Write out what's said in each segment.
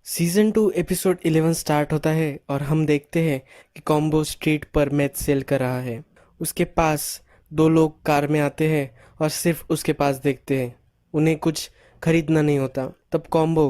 Season 2 episode 11 start होता है और हम देखते हैं कि कॉम्बो स्ट्रीट पर मैच सेल कर रहा है। उसके पास दो लोग कार में आते हैं और सिर्फ उसके पास देखते हैं। उन्हें कुछ खरीदना नहीं होता। तब कॉम्बो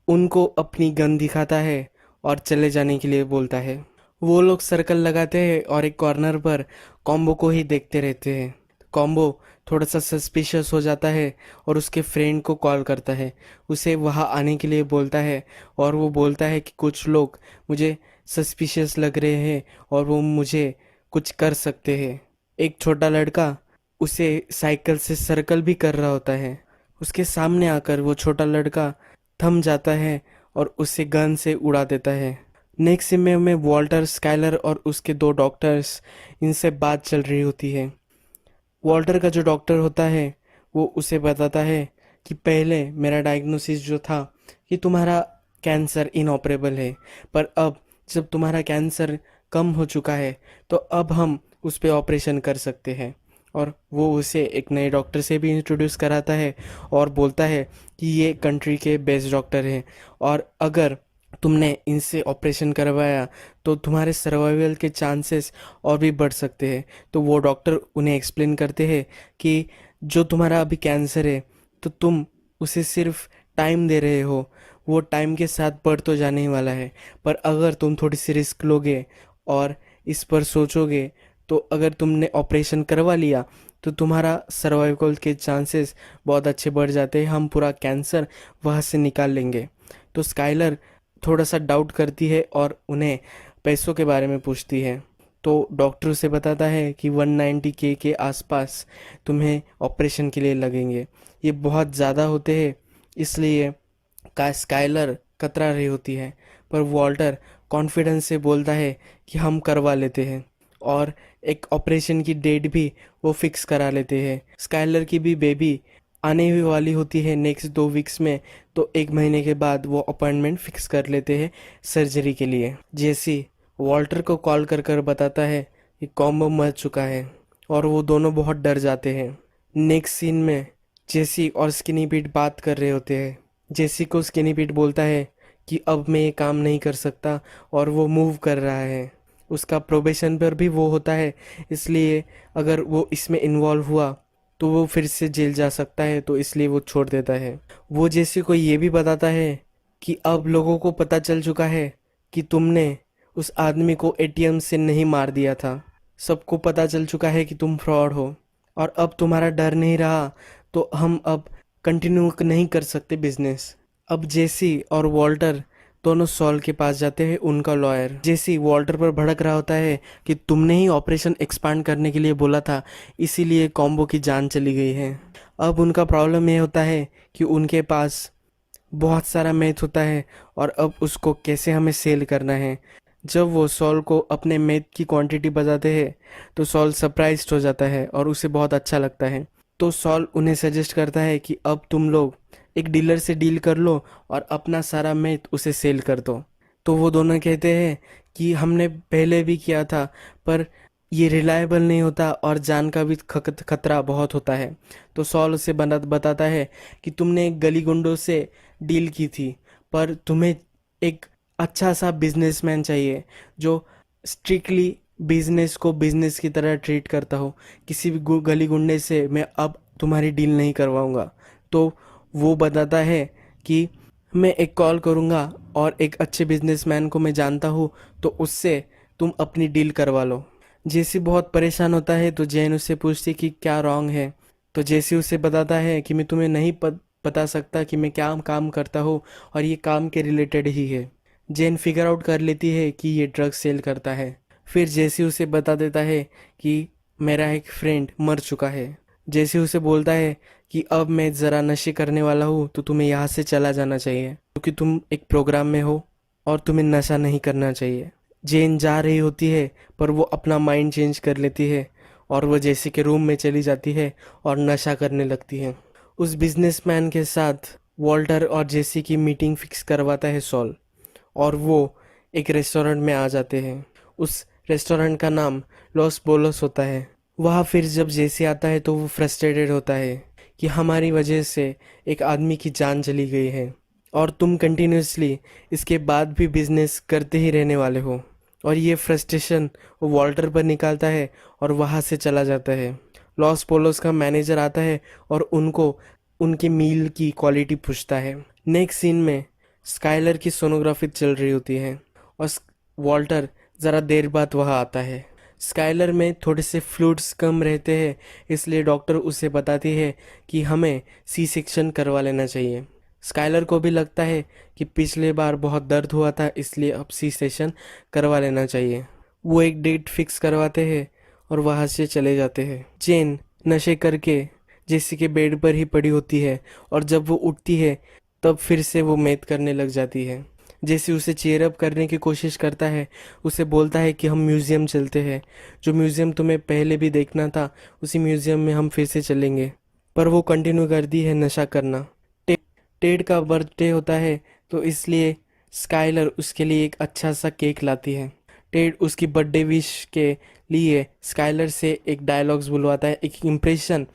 उनको अपनी गन दिखाता है और चले जाने के लिए बोलता है। वो लोग सर्कल लगाते हैं और एक कॉर्नर पर कॉम्बो को ही देखते रहते हैं। कॉम्बो थोड़ा सा सस्पिशियस हो जाता है और उसके फ्रेंड को कॉल करता है, उसे वहाँ आने के लिए बोलता है। और वो बोलता है कि कुछ लोग मुझे सस्पिशियस लग रहे हैं और वो मुझे कुछ कर सकते हैं। एक छोटा लड़का उसे साइकिल से सर्कल भी कर रहा होता है। उसके सामने आकर वो छोटा लड़का थम जाता है और उसे गन से उड़ा देता है। नेक्स्ट सीन में वॉल्टर, स्काइलर और उसके दो डॉक्टर्स, इनसे बात चल रही होती है। वॉल्टर का जो डॉक्टर होता है वो उसे बताता है कि पहले मेरा डायग्नोसिस जो था कि तुम्हारा कैंसर इनऑपरेबल है, पर अब जब तुम्हारा कैंसर कम हो चुका है तो अब हम उस पर ऑपरेशन कर सकते हैं। और वो उसे एक नए डॉक्टर से भी इंट्रोड्यूस कराता है और बोलता है कि ये कंट्री के बेस्ट डॉक्टर हैं और अगर तुमने इनसे ऑपरेशन करवाया तो तुम्हारे सर्वाइवल के चांसेस और भी बढ़ सकते हैं। तो वो डॉक्टर उन्हें एक्सप्लेन करते हैं कि जो तुम्हारा अभी कैंसर है तो तुम उसे सिर्फ टाइम दे रहे हो, वो टाइम के साथ बढ़ तो जाने ही वाला है, पर अगर तुम थोड़ी सी रिस्क लोगे और इस पर सोचोगे तो अगर तुमने ऑपरेशन करवा लिया तो तुम्हारा सर्वाइवल के चांसेस बहुत अच्छे बढ़ जाते हैं, हम पूरा कैंसर वहाँ से निकाल लेंगे। तो स्काइलर थोड़ा सा डाउट करती है और उन्हें पैसों के बारे में पूछती है। तो डॉक्टर उसे बताता है कि 190K के आसपास तुम्हें ऑपरेशन के लिए लगेंगे। ये बहुत ज़्यादा होते हैं, इसलिए का स्काइलर कतरा रही होती है, पर वॉल्टर कॉन्फिडेंस से बोलता है कि हम करवा लेते हैं और एक ऑपरेशन की डेट भी वो फिक्स करा लेते हैं। स्काइलर की भी बेबी आने ही वाली होती है नेक्स्ट 2 वीक्स में, तो एक महीने के बाद वो अपॉइंटमेंट फिक्स कर लेते हैं सर्जरी के लिए। जेसी वॉल्टर को कॉल कर कर बताता है कि कॉम्बो मर चुका है और वो दोनों बहुत डर जाते हैं। नेक्स्ट सीन में जेसी और स्किनी पीट बात कर रहे होते हैं। जेसी को स्किनी पीट बोलता है कि अब मैं ये काम नहीं कर सकता और वो मूव कर रहा है। उसका प्रोबेशन पर भी वो होता है, इसलिए अगर वो इसमें इन्वॉल्व हुआ तो वो फिर से जेल जा सकता है, तो इसलिए वो छोड़ देता है। वो जेसी को ये भी बताता है कि अब लोगों को पता चल चुका है कि तुमने उस आदमी को एटीएम से नहीं मार दिया था। सबको पता चल चुका है कि तुम फ्रॉड हो और अब तुम्हारा डर नहीं रहा, तो हम अब कंटिन्यू नहीं कर सकते बिजनेस। अब जेसी और वॉल्टर दोनों सॉल के पास जाते हैं, उनका लॉयर। जेसी वॉल्टर पर भड़क रहा होता है कि तुमने ही ऑपरेशन एक्सपांड करने के लिए बोला था, इसीलिए कॉम्बो की जान चली गई है। अब उनका प्रॉब्लम ये होता है कि उनके पास बहुत सारा मैथ होता है और अब उसको कैसे हमें सेल करना है। जब वो सॉल को अपने मैथ की क्वांटिटी बताते हैं तो सॉल सरप्राइज्ड हो जाता है और उसे बहुत अच्छा लगता है। तो सॉल उन्हें सजेस्ट करता है कि अब तुम लोग एक डीलर से डील कर लो और अपना सारा मैथ उसे सेल कर दो। तो वो दोनों कहते हैं कि हमने पहले भी किया था, पर ये रिलायबल नहीं होता और जान का भी खतरा बहुत होता है। तो सॉल उसे बताता है कि तुमने एक गली गुंडों से डील की थी, पर तुम्हें एक अच्छा सा बिजनेसमैन चाहिए जो स्ट्रिक्टली बिजनेस को बिजनेस की तरह ट्रीट करता हो। किसी भी गली गुंडे से मैं अब तुम्हारी डील नहीं करवाऊंगा। तो वो बताता है कि मैं एक कॉल करूंगा और एक अच्छे बिजनेसमैन को मैं जानता हूँ, तो उससे तुम अपनी डील करवा लो। जेसी बहुत परेशान होता है तो जैन उससे पूछती कि क्या रॉन्ग है। तो जेसी उसे बताता है कि मैं तुम्हें नहीं बता सकता कि मैं क्या काम करता हूँ और ये काम के रिलेटेड ही है। जेन फिगर आउट कर लेती है कि ये ड्रग सेल करता है। फिर जेसी उसे बता देता है कि मेरा एक फ्रेंड मर चुका है। जेसी उसे बोलता है कि अब मैं ज़रा नशे करने वाला हूँ, तो तुम्हें यहाँ से चला जाना चाहिए क्योंकि तुम एक प्रोग्राम में हो और तुम्हें नशा नहीं करना चाहिए। जेन जा रही होती है पर वो अपना माइंड चेंज कर लेती है और वो जेसी के रूम में चली जाती है और नशा करने लगती है। उस बिजनेसमैन के साथ वॉल्टर और जेसी की मीटिंग फिक्स करवाता है सॉल और वो एक रेस्टोरेंट में आ जाते हैं। उस रेस्टोरेंट का नाम लॉस बोलोस होता है। वहाँ फिर जब जेसी आता है तो वो फ्रस्ट्रेटेड होता है कि हमारी वजह से एक आदमी की जान चली गई है और तुम कंटिन्यूसली इसके बाद भी बिजनेस करते ही रहने वाले हो। और ये फ्रस्ट्रेशन वो वॉल्टर पर निकालता है और वहाँ से चला जाता है। लॉस पोलोस का मैनेजर आता है और उनको उनके मील की क्वालिटी पूछता है। नेक्स्ट सीन में स्काइलर की सोनोग्राफी चल रही होती है और वॉल्टर ज़रा देर बाद वहाँ आता है। स्काइलर में थोड़े से फ्लूइड्स कम रहते हैं, इसलिए डॉक्टर उसे बताती है कि हमें सी सेक्शन करवा लेना चाहिए। स्काइलर को भी लगता है कि पिछले बार बहुत दर्द हुआ था, इसलिए अब सी सेक्शन करवा लेना चाहिए। वो एक डेट फिक्स करवाते हैं और वहाँ से चले जाते हैं। जेन नशे करके जेसी के बेड पर ही पड़ी होती है और जब वो उठती है तब फिर से वो मैथ करने लग जाती है। जेसी उसे चीयर अप करने की कोशिश करता है, उसे बोलता है कि हम म्यूज़ियम चलते हैं, जो म्यूज़ियम तुम्हें पहले भी देखना था उसी म्यूज़ियम में हम फिर से चलेंगे। पर वो कंटिन्यू करती है नशा करना। टेड का बर्थडे होता है तो इसलिए स्काइलर उसके लिए एक अच्छा सा केक लाती है। टेड उसकी बर्थडे विश के लिए स्काइलर से एक डायलॉग्स बुलवाता है, एक इम्प्रेशन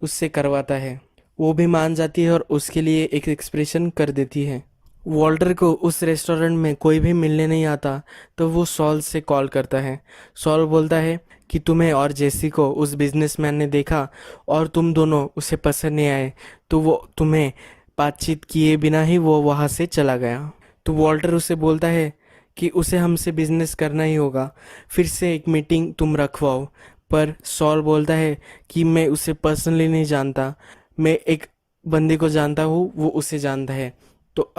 उससे करवाता है। वो भी मान जाती है और उसके लिए एक एक्सप्रेशन कर देती है। वॉल्टर को उस रेस्टोरेंट में कोई भी मिलने नहीं आता तो वो सॉल से कॉल करता है। सॉल बोलता है कि तुम्हें और जेसी को उस बिजनेसमैन ने देखा और तुम दोनों उसे पसंद नहीं आए, तो वो तुम्हें बातचीत किए बिना ही वो वहाँ से चला गया। तो वॉल्टर उसे बोलता है कि उसे हमसे बिजनेस करना ही होगा, फिर से एक मीटिंग तुम रखवाओ। पर सॉल बोलता है कि मैं उसे पर्सनली नहीं जानता, मैं एक बंदे को जानता हूँ, वो उसे जानता है, तो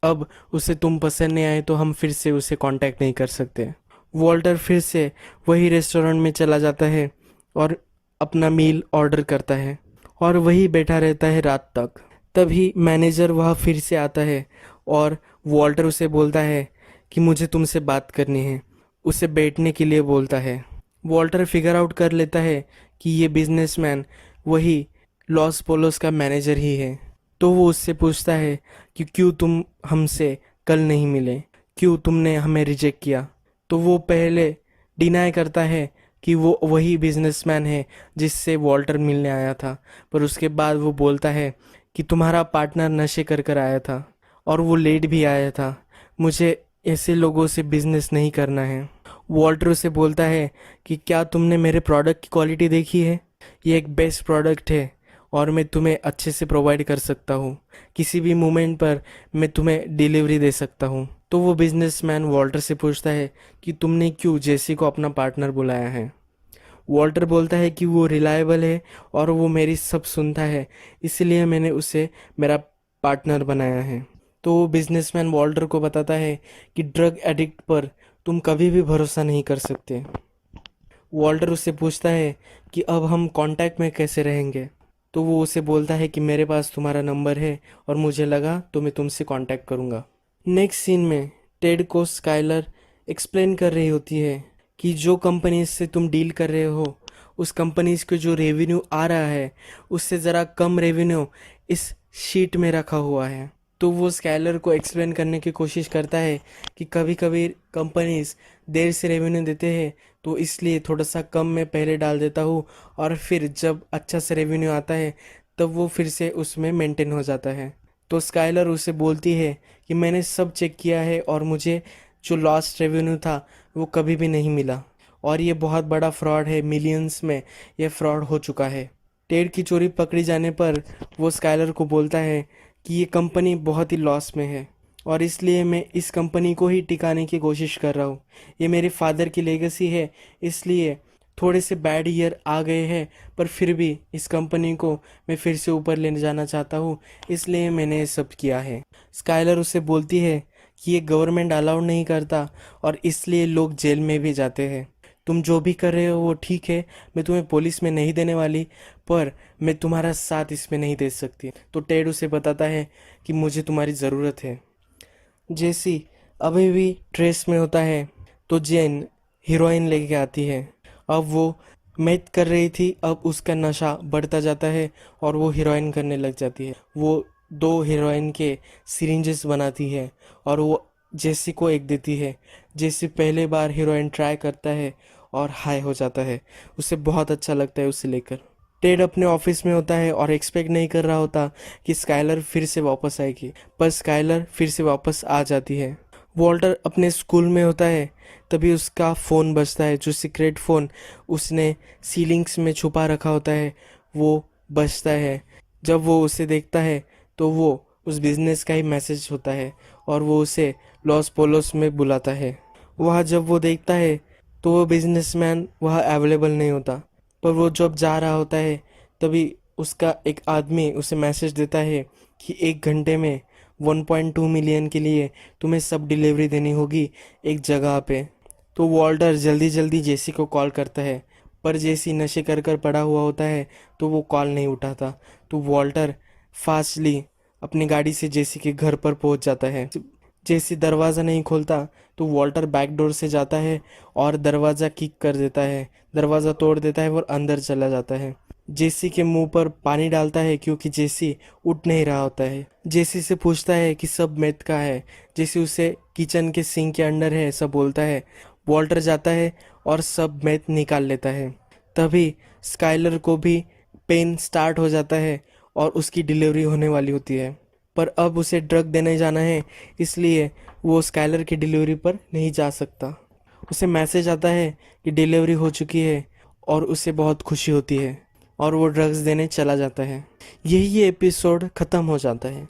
अब उसे तुम पसंद नहीं आए तो हम फिर से उसे कांटेक्ट नहीं कर सकते। वॉल्टर फिर से वही रेस्टोरेंट में चला जाता है और अपना मील ऑर्डर करता है और वही बैठा रहता है रात तक। तभी मैनेजर वहाँ फिर से आता है और वॉल्टर उसे बोलता है कि मुझे तुमसे बात करनी है, उसे बैठने के लिए बोलता है। वॉल्टर फिगर आउट कर लेता है कि ये बिजनेसमैन वही लॉस पोलोस का मैनेजर ही है। तो वो उससे पूछता है कि क्यों तुम हमसे कल नहीं मिले, क्यों तुमने हमें रिजेक्ट किया। तो वो पहले डिनाई करता है कि वो वही बिजनेसमैन है जिससे वॉल्टर मिलने आया था, पर उसके बाद वो बोलता है कि तुम्हारा पार्टनर नशे कर कर आया था और वो लेट भी आया था, मुझे ऐसे लोगों से बिजनेस नहीं करना है। वॉल्टर उसे बोलता है कि क्या तुमने मेरे प्रोडक्ट की क्वालिटी देखी है, ये एक बेस्ट प्रोडक्ट है और मैं तुम्हें अच्छे से प्रोवाइड कर सकता हूँ, किसी भी मोमेंट पर मैं तुम्हें डिलीवरी दे सकता हूँ। तो वो बिजनेसमैन वॉल्टर से पूछता है कि तुमने क्यों जेसी को अपना पार्टनर बुलाया है। वॉल्टर बोलता है कि वो रिलायबल है और वो मेरी सब सुनता है, इसलिए मैंने उसे मेरा पार्टनर बनाया है। तो वो बिजनेसमैन वॉल्टर को बताता है कि ड्रग एडिक्ट पर तुम कभी भी भरोसा नहीं कर सकते। वॉल्टर उससे पूछता है कि अब हम कांटेक्ट में कैसे रहेंगे। तो वो उसे बोलता है कि मेरे पास तुम्हारा नंबर है और मुझे लगा तो मैं तुमसे कांटेक्ट करूँगा। नेक्स्ट सीन में टेड को स्काइलर एक्सप्लेन कर रही होती है कि जो कंपनी से तुम डील कर रहे हो उस कंपनीज को जो रेवेन्यू आ रहा है उससे ज़रा कम रेवेन्यू इस शीट में रखा हुआ है। तो वो स्काइलर को एक्सप्लेन करने की कोशिश करता है कि कभी कभी कंपनीज देर से रेवेन्यू देते हैं, तो इसलिए थोड़ा सा कम मैं पहले डाल देता हूँ और फिर जब अच्छा से रेवेन्यू आता है तब वो फिर से उसमें मेंटेन हो जाता है। तो स्काइलर उसे बोलती है कि मैंने सब चेक किया है और मुझे जो लॉस्ट रेवेन्यू था वो कभी भी नहीं मिला और ये बहुत बड़ा फ्रॉड है, मिलियंस में ये फ्रॉड हो चुका है। टेड की चोरी पकड़ी जाने पर वो स्काइलर को बोलता है कि ये कंपनी बहुत ही लॉस में है और इसलिए मैं इस कंपनी को ही टिकाने की कोशिश कर रहा हूँ। ये मेरे फादर की लेगेसी है, इसलिए थोड़े से बैड ईयर आ गए हैं पर फिर भी इस कंपनी को मैं फिर से ऊपर ले जाना चाहता हूँ, इसलिए मैंने ये सब किया है। स्काइलर उससे बोलती है कि ये गवर्नमेंट अलाउड नहीं करता और इसलिए लोग जेल में भी जाते हैं। तुम जो भी कर रहे हो वो ठीक है, मैं तुम्हें पुलिस में नहीं देने वाली, पर मैं तुम्हारा साथ इसमें नहीं दे सकती। तो टेड उसे बताता है कि मुझे तुम्हारी ज़रूरत है। जेसी अभी भी ट्रेस में होता है तो जेन हीरोइन लेके आती है। अब वो मैथ कर रही थी, अब उसका नशा बढ़ता जाता है और वो हीरोइन करने लग जाती है। वो दो हीरोइन के सिरिंजेस बनाती है और वो जेसी को एक देती है। जेसी पहले बार हीरोइन ट्राई करता है और हाई हो जाता है, उसे बहुत अच्छा लगता है उसे लेकर। टेड अपने ऑफिस में होता है और एक्सपेक्ट नहीं कर रहा होता कि स्काइलर फिर से वापस आएगी, पर स्काइलर फिर से वापस आ जाती है। वॉल्टर अपने स्कूल में होता है, तभी उसका फ़ोन बजता है। जो सीक्रेट फ़ोन उसने सीलिंग्स में छुपा रखा होता है वो बजता है। जब वो उसे देखता है तो वो उस बिजनेस का ही मैसेज होता है और वो उसे लॉस पोलोस में बुलाता है। वहाँ जब वो देखता है तो वो बिजनेसमैन वहाँ अवेलेबल नहीं होता, पर वो जब जा रहा होता है तभी उसका एक आदमी उसे मैसेज देता है कि 1 घंटे में 1.2 मिलियन के लिए तुम्हें सब डिलीवरी देनी होगी एक जगह पे। तो वॉल्टर जल्दी जल्दी जेसी को कॉल करता है, पर जेसी नशे कर कर पड़ा हुआ होता है तो वो कॉल नहीं उठाता। तो वॉल्टर फास्टली अपनी गाड़ी से जेसी के घर पर पहुंच जाता है। जेसी दरवाज़ा नहीं खोलता तो वॉल्टर बैक डोर से जाता है और दरवाज़ा किक कर देता है, दरवाज़ा तोड़ देता है और अंदर चला जाता है। जेसी के मुंह पर पानी डालता है क्योंकि जेसी उठ नहीं रहा होता है। जेसी से पूछता है कि सब मेथ का है। जेसी उसे किचन के सिंक के अंदर है ऐसा बोलता है। वॉल्टर जाता है और सब मेथ निकाल लेता है। तभी स्काइलर को भी पेन स्टार्ट हो जाता है और उसकी डिलीवरी होने वाली होती है, पर अब उसे ड्रग देने जाना है, इसलिए वो स्काइलर की डिलीवरी पर नहीं जा सकता। उसे मैसेज आता है कि डिलीवरी हो चुकी है और उसे बहुत खुशी होती है और वो ड्रग्स देने चला जाता है। यही ये एपिसोड ख़त्म हो जाता है।